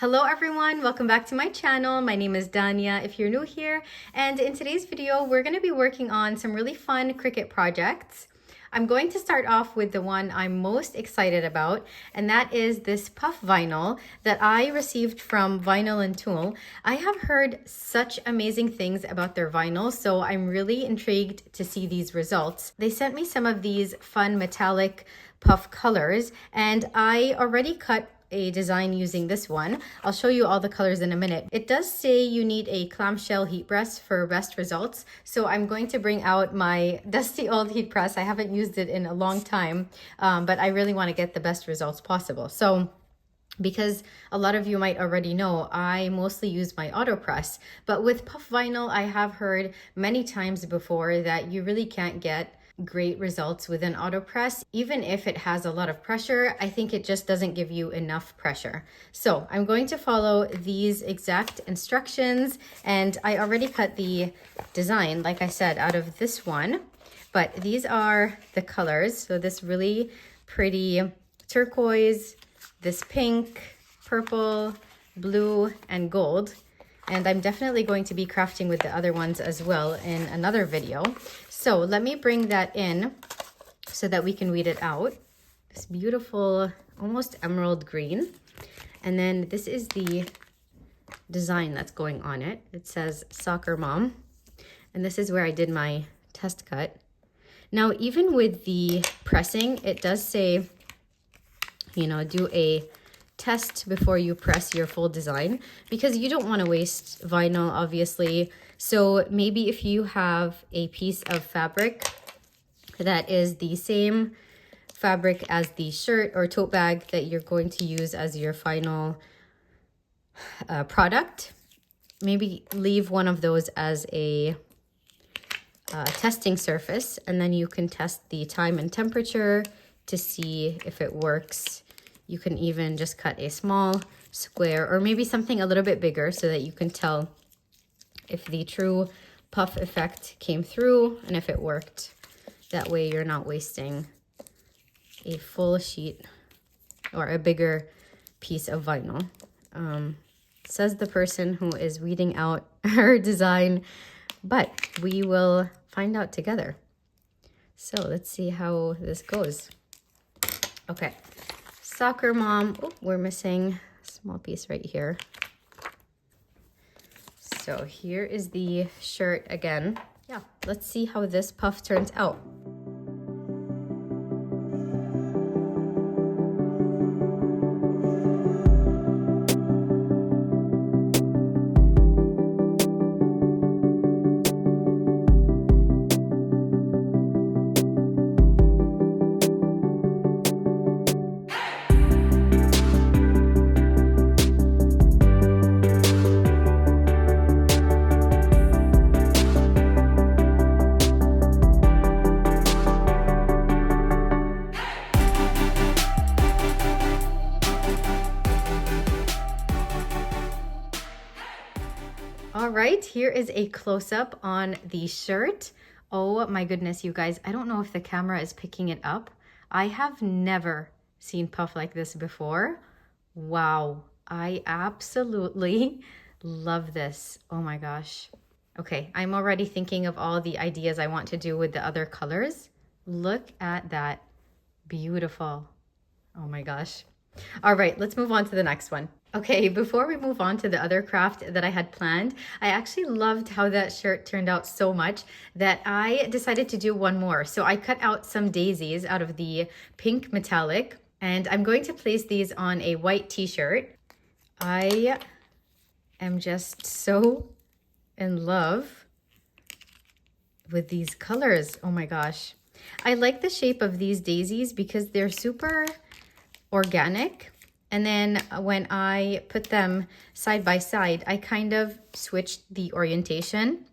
Hello everyone, welcome back to my channel. My name is Danya if you're new here, and in today's video we're going to be working on some really fun Cricut projects. I'm going to start off with the one I'm most excited about, and that is this puff vinyl that I received from Vinyl and Tool. I have heard such amazing things about their vinyl, so I'm really intrigued to see these results. They sent me some of these fun metallic puff colors, and I already cut a design using this one. I'll show you all the colors in a minute. It does say you need a clamshell heat press for best results, so I'm going to bring out my dusty old heat press. I haven't used it in a long time, but I really want to get the best results possible. So because a lot of you might already know, I mostly use my auto press, but with puff vinyl, I have heard many times before that you really can't get great results with an auto press. Even if it has a lot of pressure, I think it just doesn't give you enough pressure. So I'm going to follow these exact instructions, and I already cut the design, like I said, out of this one, but these are the colors. So this really pretty turquoise, this pink, purple, blue, and gold. And I'm definitely going to be crafting with the other ones as well in another video. So let me bring that in so that we can weed it out. This beautiful, almost emerald green. And then this is the design that's going on it. It says Soccer Mom. And this is where I did my test cut. Now, even with the pressing, it does say, you know, do a test before you press your full design, because you don't want to waste vinyl, obviously. So maybe if you have a piece of fabric that is the same fabric as the shirt or tote bag that you're going to use as your final product, maybe leave one of those as a testing surface, and then you can test the time and temperature to see if it works. You can even just cut a small square or maybe something a little bit bigger so that you can tell if the true puff effect came through and if it worked. That way you're not wasting a full sheet or a bigger piece of vinyl. Says the person who is weeding out her design, but we will find out together. So let's see how this goes. Okay. Soccer Mom. Oh, we're missing a small piece right here. So here is the shirt again. Yeah, let's see how this puff turns out. All right, here is a close-up on the shirt. Oh my goodness, you guys, I don't know if the camera is picking it up. I have never seen puff like this before. Wow, I absolutely love this. Oh my gosh. Okay, I'm already thinking of all the ideas I want to do with the other colors. Look at that. Beautiful. Oh my gosh. All right, let's move on to the next one. Okay, before we move on to the other craft that I had planned, I actually loved how that shirt turned out so much that I decided to do one more. So I cut out some daisies out of the pink metallic, and I'm going to place these on a white t-shirt. I am just so in love with these colors. Oh my gosh. I like the shape of these daisies because they're super organic. And then when I put them side by side, I kind of switched the orientation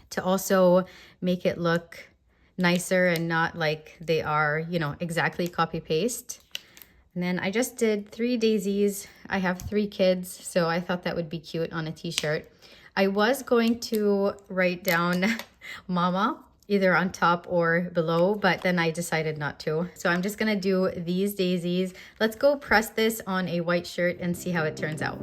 to also make it look nicer and not like they are, you know, exactly copy paste. And then I just did 3 daisies. I have 3 kids, so I thought that would be cute on a t-shirt. I was going to write down Mama either on top or below, but then I decided not to. So I'm just gonna do these daisies. Let's go press this on a white shirt and see how it turns out.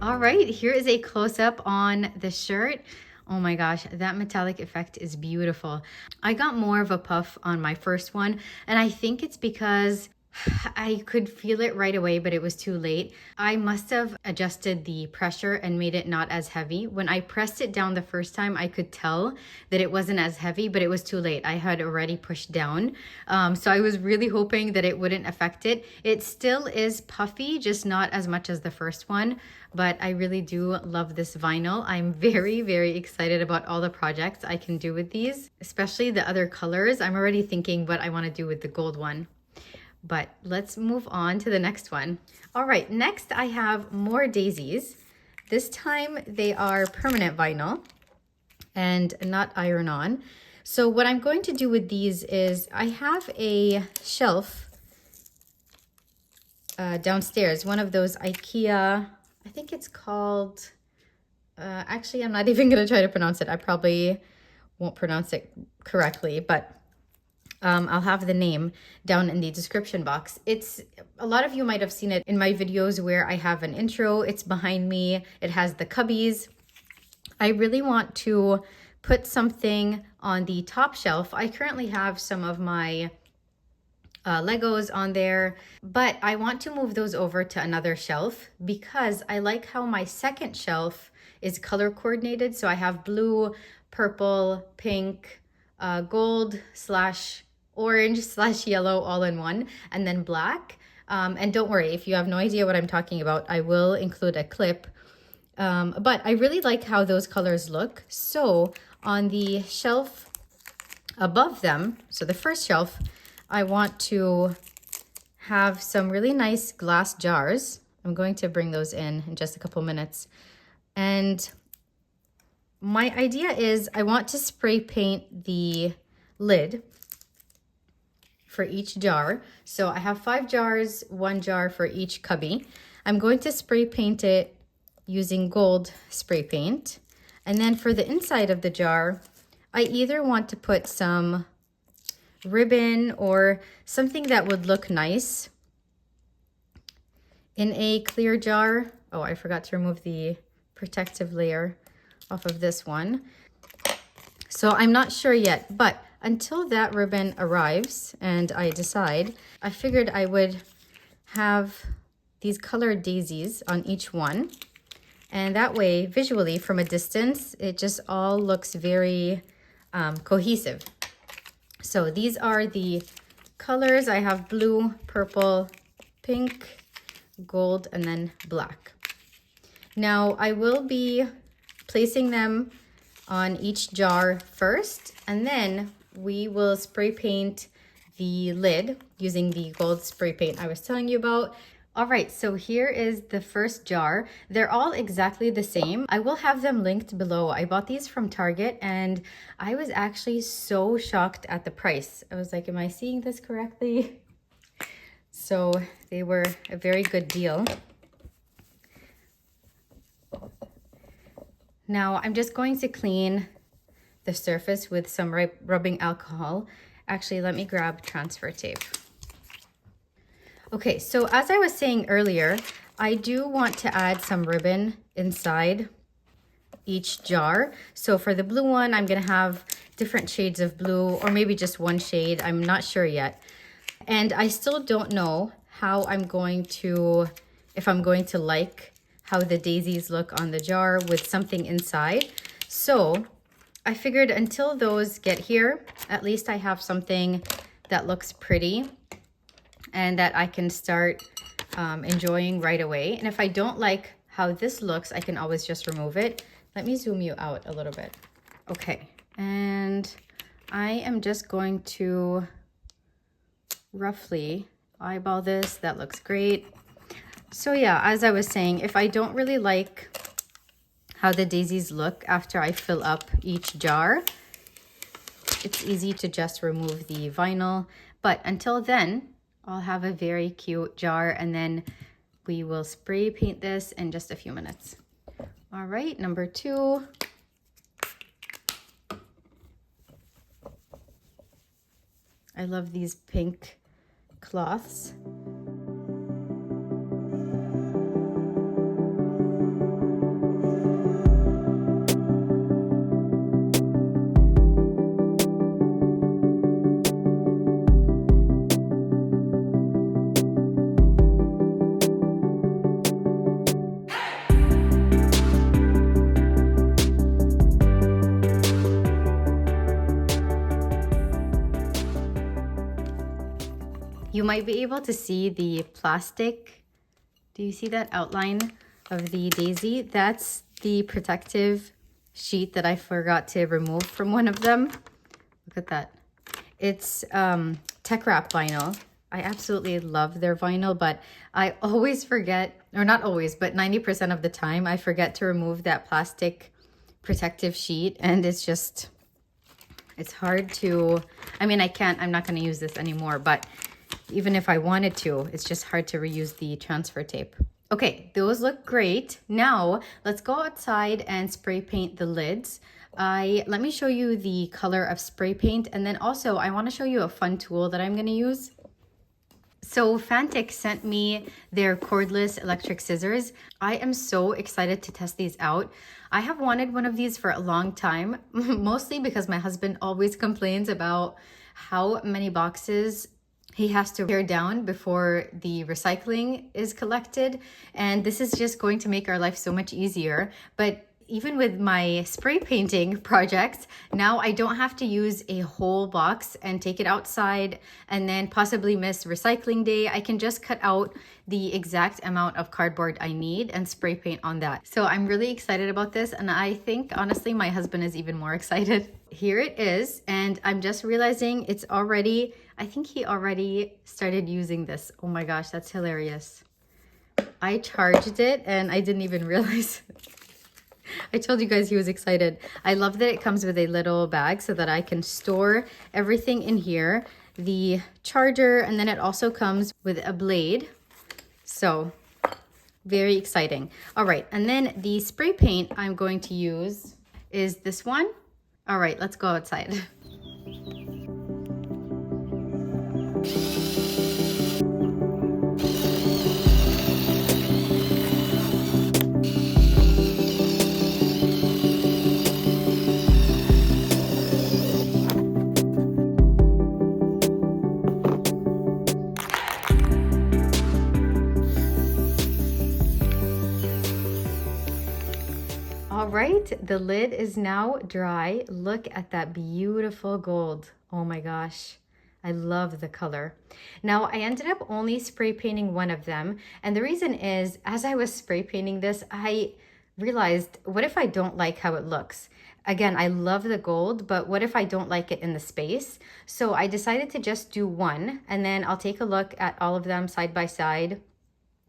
All right, here is a close-up on the shirt. Oh my gosh, that metallic effect is beautiful. I got more of a puff on my first one, and I think it's because I could feel it right away, but it was too late. I must have adjusted the pressure and made it not as heavy. When I pressed it down the first time, I could tell that it wasn't as heavy, but it was too late. I had already pushed down. So I was really hoping that it wouldn't affect it. It still is puffy, just not as much as the first one. But I really do love this vinyl. I'm very, very excited about all the projects I can do with these, especially the other colors. I'm already thinking what I want to do with the gold one. But let's move on to the next one. All right, next I have more daisies. This time they are permanent vinyl and not iron-on. So what I'm going to do with these is I have a shelf downstairs, one of those Ikea, I think it's called, actually I'm not even gonna try to pronounce it. I probably won't pronounce it correctly, but I'll have the name down in the description box. It's, a lot of you might have seen it in my videos where I have an intro. It's behind me. It has the cubbies. I really want to put something on the top shelf. I currently have some of my Legos on there, but I want to move those over to another shelf because I like how my second shelf is color coordinated. So I have blue, purple, pink, gold / orange / yellow all in one, and then black. And don't worry, if you have no idea what I'm talking about, I will include a clip. But I really like how those colors look. So on the shelf above them, so the first shelf, I want to have some really nice glass jars. I'm going to bring those in just a couple minutes. And my idea is I want to spray paint the lid for each jar. So I have 5 jars, 1 jar for each cubby. I'm going to spray paint it using gold spray paint. And then for the inside of the jar, I either want to put some ribbon or something that would look nice in a clear jar. Oh, I forgot to remove the protective layer off of this one. So I'm not sure yet, but until that ribbon arrives and I decide, I figured I would have these colored daisies on each one. And that way, visually from a distance, it just all looks very cohesive. So these are the colors. I have blue, purple, pink, gold, and then black. Now I will be placing them on each jar first, and then we will spray paint the lid using the gold spray paint I was telling you about. All right, so here is the first jar. They're all exactly the same. I will have them linked below. I bought these from Target and I was actually so shocked at the price. I was like, am I seeing this correctly? So they were a very good deal. Now I'm just going to clean the surface with some rubbing alcohol. Actually, let me grab transfer tape. Okay, so as I was saying earlier, I do want to add some ribbon inside each jar. So for the blue one, I'm gonna have different shades of blue, or maybe just one shade, I'm not sure yet. And I still don't know how I'm going to, if I'm going to like how the daisies look on the jar with something inside. So I figured until those get here, at least I have something that looks pretty and that I can start enjoying right away. And if I don't like how this looks, I can always just remove it. Let me zoom you out a little bit. Okay, and I am just going to roughly eyeball this. That looks great. So yeah, as I was saying, if I don't really like how the daisies look after I fill up each jar, it's easy to just remove the vinyl. But until then, I'll have a very cute jar, and then we will spray paint this in just a few minutes. All right, number 2. I love these pink cloths. You might be able to see the plastic. Do you see that outline of the daisy? That's the protective sheet that I forgot to remove from one of them. Look at that. It's tech wrap vinyl. I absolutely love their vinyl, but I always forget, or not always, but 90% of the time, I forget to remove that plastic protective sheet, and it's hard to, I mean, I'm not going to use this anymore, but even if I wanted to, it's just hard to reuse the transfer tape. Okay, those look great. Now let's go outside and spray paint the lids. Let me show you the color of spray paint, and then also I want to show you a fun tool that I'm going to use. So Fantic sent me their cordless electric scissors. I am so excited to test these out. I have wanted one of these for a long time, mostly because my husband always complains about how many boxes he has to tear down before the recycling is collected. And this is just going to make our life so much easier. But even with my spray painting projects, now I don't have to use a whole box and take it outside and then possibly miss recycling day. I can just cut out the exact amount of cardboard I need and spray paint on that. So I'm really excited about this, and I think honestly my husband is even more excited. Here it is, and I'm just realizing it's already, I think he already started using this. Oh my gosh, that's hilarious. I charged it and I didn't even realize. I told you guys he was excited. I love that it comes with a little bag so that I can store everything in here. The charger, and then it also comes with a blade. So very exciting. All right, and then the spray paint I'm going to use is this one. All right, let's go outside. All right, the lid is now dry. Look at that beautiful gold. Oh my gosh, I love the color. Now I ended up only spray painting one of them. And the reason is, as I was spray painting this, I realized, what if I don't like how it looks? Again, I love the gold, but what if I don't like it in the space? So I decided to just do one, and then I'll take a look at all of them side by side,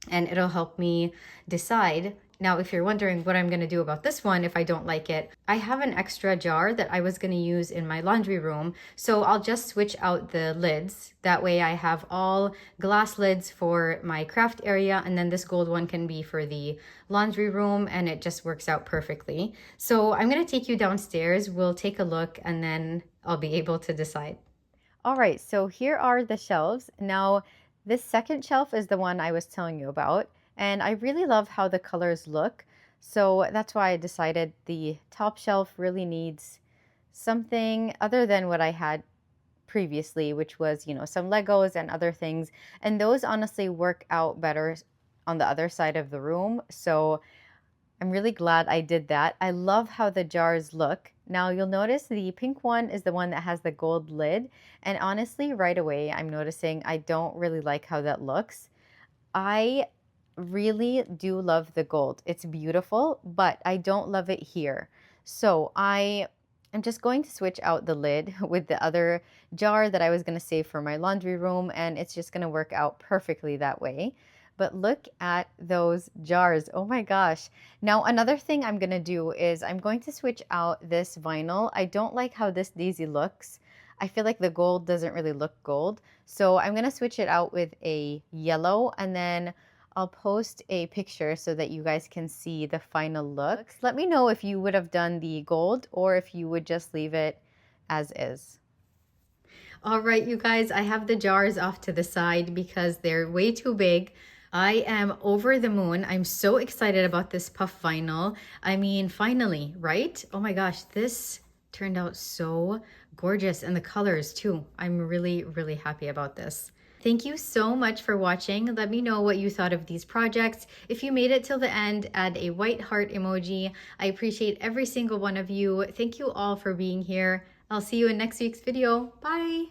and it'll help me decide. Now, if you're wondering what I'm going to do about this one if I don't like it, I have an extra jar that I was going to use in my laundry room. So I'll just switch out the lids. That way I have all glass lids for my craft area, and then this gold one can be for the laundry room, and it just works out perfectly. So I'm going to take you downstairs. We'll take a look, and then I'll be able to decide. All right, so here are the shelves. Now, this second shelf is the one I was telling you about. And I really love how the colors look. So that's why I decided the top shelf really needs something other than what I had previously, which was, some Legos and other things. And those honestly work out better on the other side of the room. So I'm really glad I did that. I love how the jars look. Now you'll notice the pink one is the one that has the gold lid. And honestly, right away, I'm noticing I don't really like how that looks. I really do love the gold. It's beautiful, but I don't love it here. So I am just going to switch out the lid with the other jar that I was going to save for my laundry room, and it's just going to work out perfectly that way. but look at those jars. Oh my gosh. Now, another thing I'm gonna do is I'm going to switch out this vinyl. I don't like how this daisy looks. I feel like the gold doesn't really look gold. So I'm gonna switch it out with a yellow, and then I'll post a picture so that you guys can see the final look. Let me know if you would have done the gold or if you would just leave it as is. All right, you guys, I have the jars off to the side because they're way too big. I am over the moon. I'm so excited about this puff vinyl. I mean, finally, right? Oh my gosh, this turned out so gorgeous, and the colors too. I'm really, really happy about this. Thank you so much for watching. Let me know what you thought of these projects. If you made it till the end, add a white heart emoji. I appreciate every single one of you. Thank you all for being here. I'll see you in next week's video. Bye!